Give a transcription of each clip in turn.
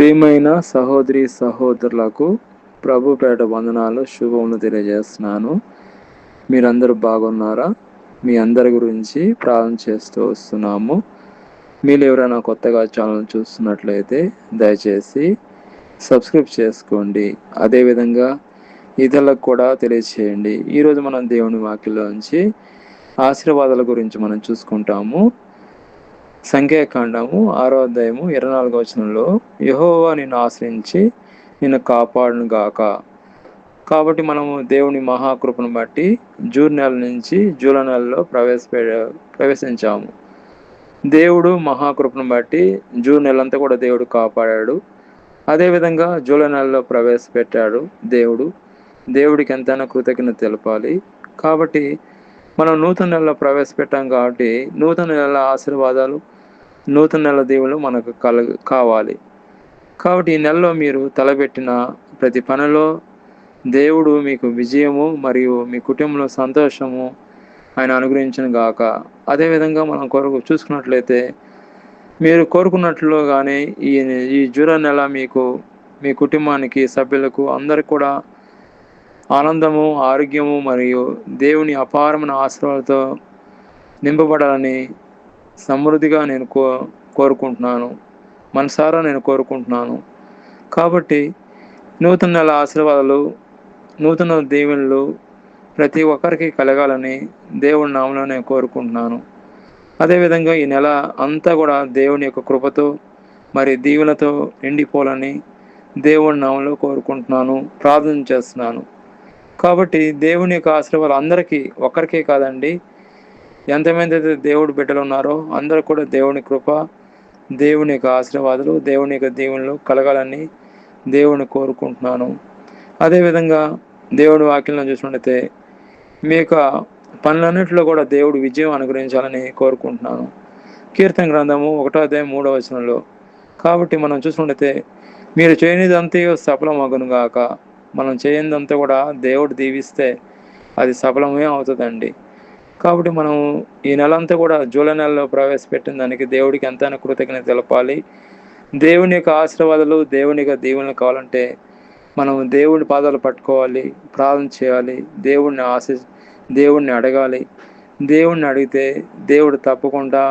ప్రియమైన సహోదరి సహోదరులకు ప్రభు పేట వందనాలు శుభములు తెలియజేస్తున్నాను. మీరందరూ బాగున్నారా? మీ అందరి గురించి ప్రార్థన చేస్తూ వస్తున్నాము. మీరు ఎవరైనా కొత్తగా ఛానల్ చూస్తున్నట్లయితే దయచేసి సబ్స్క్రైబ్ చేసుకోండి. అదేవిధంగా ఇతరులకు కూడా తెలియచేయండి. ఈరోజు మనం దేవుని వాక్యంలోంచి ఆశీర్వాదాల గురించి మనం చూసుకుంటాము. సంఖ్యాకాండము 6వ అధ్యాయము 24వ వచనంలో, యెహోవా నిన్ను ఆశ్రయించి నిన్ను కాపాడును గాక. కాబట్టి మనము దేవుని మహాకృపను బట్టి జూన్ నెల నుంచి జూలై నెలలో ప్రవేశించాము. దేవుడు మహాకృపను బట్టి జూన్ నెలంతా కూడా దేవుడు కాపాడాడు. అదేవిధంగా జూలై నెలలో ప్రవేశపెట్టాడు దేవుడికి ఎంతైనా కృతజ్ఞత తెలపాలి. కాబట్టి మనం నూతన నెలలో ప్రవేశపెట్టాం కాబట్టి నూతన నెలల ఆశీర్వాదాలు, నూతన నెల దీవెనలు మనకు కావాలి. కాబట్టి ఈ నెలలో మీరు తలపెట్టిన ప్రతి పనిలో దేవుడు మీకు విజయము మరియు మీ కుటుంబంలో సంతోషము ఆయన అనుగ్రహించును గాక. అదేవిధంగా మనం చూసుకున్నట్లయితే మీరు కోరుకున్నట్లుగానే ఈ జూలై నెల మీకు, మీ కుటుంబానికి, సభ్యులకు అందరికి కూడా ఆనందము, ఆరోగ్యము మరియు దేవుని అపారమైన ఆశీర్వాదాలతో నింపబడాలని సమృద్ధిగా నేను కోరుకుంటున్నాను. మనసారా నేను కోరుకుంటున్నాను. కాబట్టి నూతన నెల ఆశీర్వాదాలు, నూతన దీవెనలు ప్రతి ఒక్కరికి కలగాలని దేవుని నామములో నేను కోరుకుంటున్నాను. అదేవిధంగా ఈ నెల అంతా కూడా దేవుని యొక్క కృపతో మరి దీవెనతో నిండిపోవాలని దేవుని నామములో కోరుకుంటున్నాను, ప్రార్థన చేస్తున్నాను. కాబట్టి దేవుని యొక్క ఆశీర్వాదాలు అందరికీ, ఒక్కరికే కాదండి, ఎంతమంది అయితే దేవుడి బిడ్డలు ఉన్నారో అందరూ కూడా దేవుని కృప, దేవుని యొక్క ఆశీర్వాదాలు, దేవుని యొక్క దీవెనలు కలగాలని దేవుని కోరుకుంటున్నాను. అదేవిధంగా దేవుడి వాక్యంలో చూసినట్లయితే మీ యొక్క పనులన్నింటిలో కూడా దేవుడు విజయం అనుగ్రహించాలని కోరుకుంటున్నాను. కీర్తన గ్రంథము 1వ అధ్యాయం 3వ వచనంలో, కాబట్టి మనం చూసినట్లయితే మీరు చేయనిదంతా సఫలమగును గాక. మనం చేయనిదంతా కూడా దేవుడు దీవిస్తే అది సఫలమే అవుతుందండి. కాబట్టి మనం ఈ నెలంతా కూడా జూలై నెలలో ప్రవేశపెట్టిన దానికి దేవుడికి ఎంతైనా కృతజ్ఞత తెలపాలి. దేవుని యొక్క ఆశీర్వాదాలు, దేవుని యొక్క దీవెనలు కావాలంటే మనం దేవుడి పాదాలు పట్టుకోవాలి, ప్రార్థన చేయాలి, దేవుడిని అడగాలి. దేవుడిని అడిగితే దేవుడు తప్పకుండా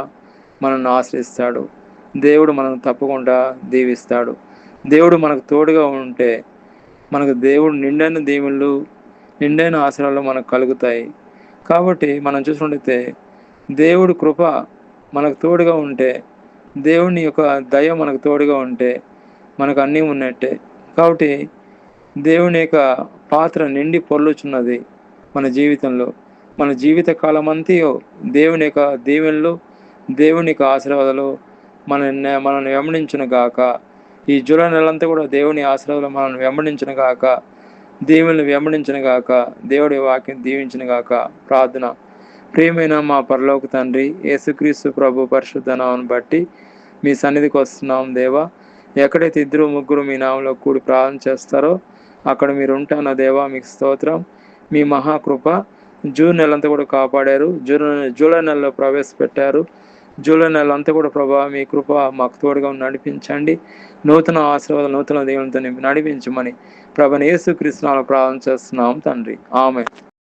మనల్ని ఆశ్రయిస్తాడు. దేవుడు మనల్ని తప్పకుండా దీవిస్తాడు. దేవుడు మనకు తోడుగా ఉంటే మనకు దేవుడు నిండైన దీవెనలు, నిండైన ఆశీర్వాదాలు మనకు కలుగుతాయి. కాబట్టి మనం చూసినట్లయితే దేవుడి కృప మనకు తోడుగా ఉంటే, దేవుని యొక్క దయ మనకు తోడుగా ఉంటే మనకు అన్నీ ఉన్నట్టే. కాబట్టి దేవుని యొక్క పాత్ర నిండి పొర్లుచున్నది మన జీవితంలో. మన జీవిత కాలం అంతా దేవుని యొక్క దీవెనలు, దేవుని యొక్క ఆశీర్వాదాలు మనల్ని వెంబడించును గాక. ఈ జూలై నెలంతా కూడా దేవుని ఆశీర్వాదాలు మనల్ని వెంబడించును గాక, దీవెనలు వెంబడించును గాక, దేవుడి వాక్యం దీవించును గాక. ప్రార్థన. ప్రియమైన మా పరలోక తండ్రి, యేసుక్రీస్తు ప్రభు పరిశుద్ధ నామమును బట్టి మీ సన్నిధికి వస్తున్నాం దేవా. ఎక్కడైతే 2-3 మీ నామంలో కూడి ప్రార్థన చేస్తారో అక్కడ మీరు ఉంటాను దేవా. మీకు స్తోత్రం. మీ మహాకృప జూన్ నెలంతా కూడా కాపాడారు. జూలై నెలలో ప్రవేశపెట్టారు. జూలై నెలంతా కూడా ప్రభా మీ కృప మాకు తోడుగా నడిపించండి. నూతన ఆశీర్వాదాలు, నూతన దేవునితో నడిపించమని ప్రభువైన యేసుక్రీస్తు నామములో ప్రార్థన చేస్తున్నాం తండ్రి. ఆమేన్.